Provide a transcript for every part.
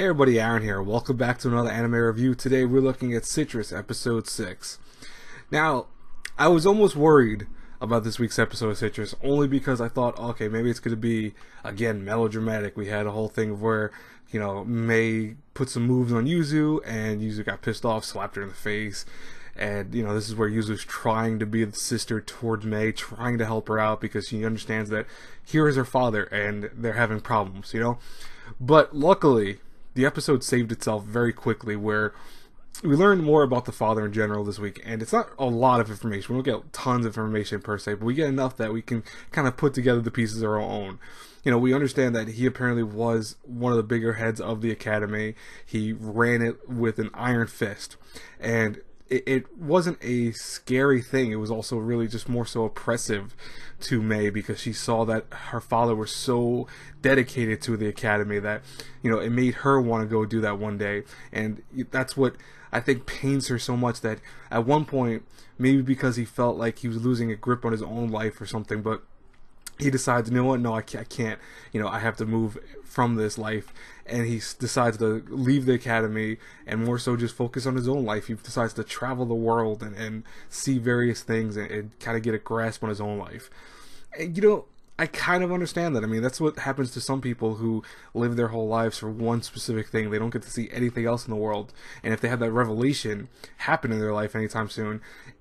Hey everybody, Aaron here. Welcome back to another anime review. Today we're looking at Citrus episode 6. Now, I was almost worried about this week's episode of Citrus, only because I thought, okay, maybe it's going to be, again, melodramatic. We had a whole thing where, Mei put some moves on Yuzu, and Yuzu got pissed off, slapped her in the face. And, this is where Yuzu's trying to be the sister towards Mei, trying to help her out because she understands that here is her father and they're having problems, But luckily, the episode saved itself very quickly, where we learned more about the father in general this week, and it's not a lot of information. We don't get tons of information per se, but we get enough that we can kind of put together the pieces of our own. We understand that he apparently was one of the bigger heads of the academy. He ran it with an iron fist, and it wasn't a scary thing. It was also really just more so oppressive to Mei, because she saw that her father was so dedicated to the academy that, it made her want to go do that one day. And that's what I think pains her so much, that at one point, maybe because he felt like he was losing a grip on his own life or something, but he decides, what, no, I can't, I have to move from this life, and he decides to leave the academy and more so just focus on his own life. He decides to travel the world and see various things and kind of get a grasp on his own life. And, I kind of understand that. I mean, that's what happens to some people who live their whole lives for one specific thing. They don't get to see anything else in the world, and if they have that revelation happen in their life anytime soon,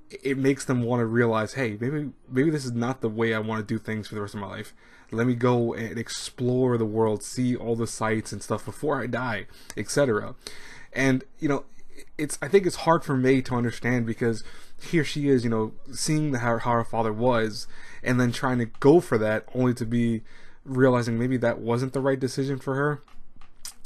it makes them want to realize, hey, maybe this is not the way I want to do things for the rest of my life. Let me go and explore the world, see all the sights and stuff before I die, etc. And, I think it's hard for Mei to understand, because here she is, seeing how her father was, and then trying to go for that, only to be realizing maybe that wasn't the right decision for her.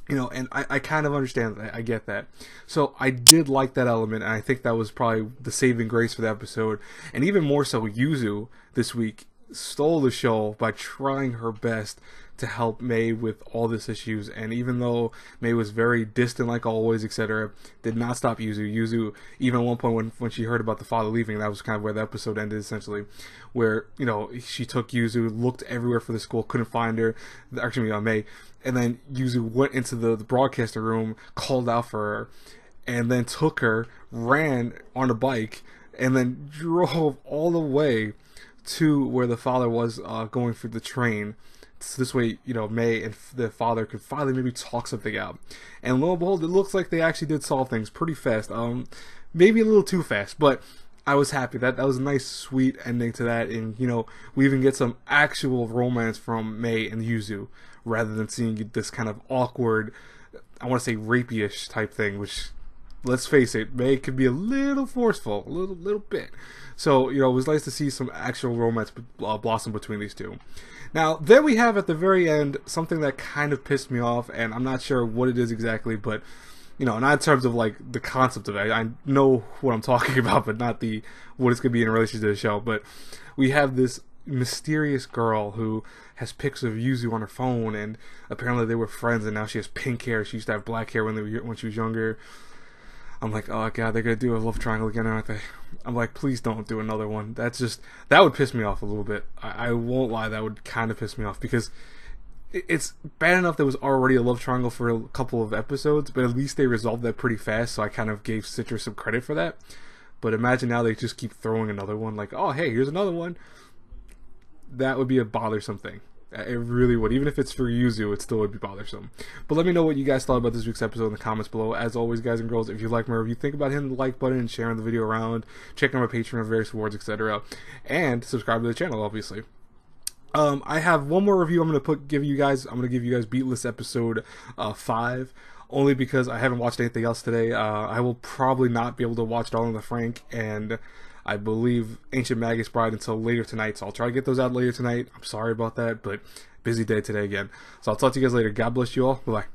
And I kind of understand that. I get that. So I did like that element, and I think that was probably the saving grace for the episode. And even more so, Yuzu this week stole the show by trying her best to help Mei with all these issues. And even though Mei was very distant like always, etc., did not stop Yuzu, even at one point when she heard about the father leaving, that was kind of where the episode ended, essentially, where, she took Yuzu, looked everywhere for the school, couldn't find her, actually Mei, and then Yuzu went into the broadcaster room, called out for her, and then took her, ran on a bike, and then drove all the way to where the father was going for the train. So this way, Mei and the father could finally maybe talk something out. And lo and behold, it looks like they actually did solve things pretty fast. Maybe a little too fast, but I was happy. That was a nice, sweet ending to that. And, we even get some actual romance from Mei and Yuzu, rather than seeing this kind of awkward, I want to say rapey-ish type thing, which, let's face it, Mei could be a little forceful, a little bit. So, it was nice to see some actual romance blossom between these two. Now, then we have at the very end something that kind of pissed me off, and I'm not sure what it is exactly, but, not in terms of, like, the concept of it. I know what I'm talking about, but not what it's going to be in relation to the show. But we have this mysterious girl who has pics of Yuzu on her phone, and apparently they were friends, and now she has pink hair. She used to have black hair when she was younger. I'm like, oh god, they're gonna do a love triangle again, aren't they? I'm like, please don't do another one. That would piss me off a little bit. I won't lie, that would kind of piss me off, because it's bad enough there was already a love triangle for a couple of episodes, but at least they resolved that pretty fast, so I kind of gave Citrus some credit for that. But imagine now they just keep throwing another one, like, oh hey, here's another one. That would be a bothersome thing. It really would. Even if it's for Yuzu, it still would be bothersome. But let me know what you guys thought about this week's episode in the comments below. As always, guys and girls, if you like my review, think about hitting the like button and sharing the video around, checking out my Patreon for various rewards, etc. And subscribe to the channel, obviously. I have one more review I'm going to give you guys Beatless episode 5. Only because I haven't watched anything else today. I will probably not be able to watch Darling in the Franxx and I believe Ancient Magus Bride until later tonight, so I'll try to get those out later tonight. I'm sorry about that, but busy day today again. So I'll talk to you guys later. God bless you all. Bye-bye.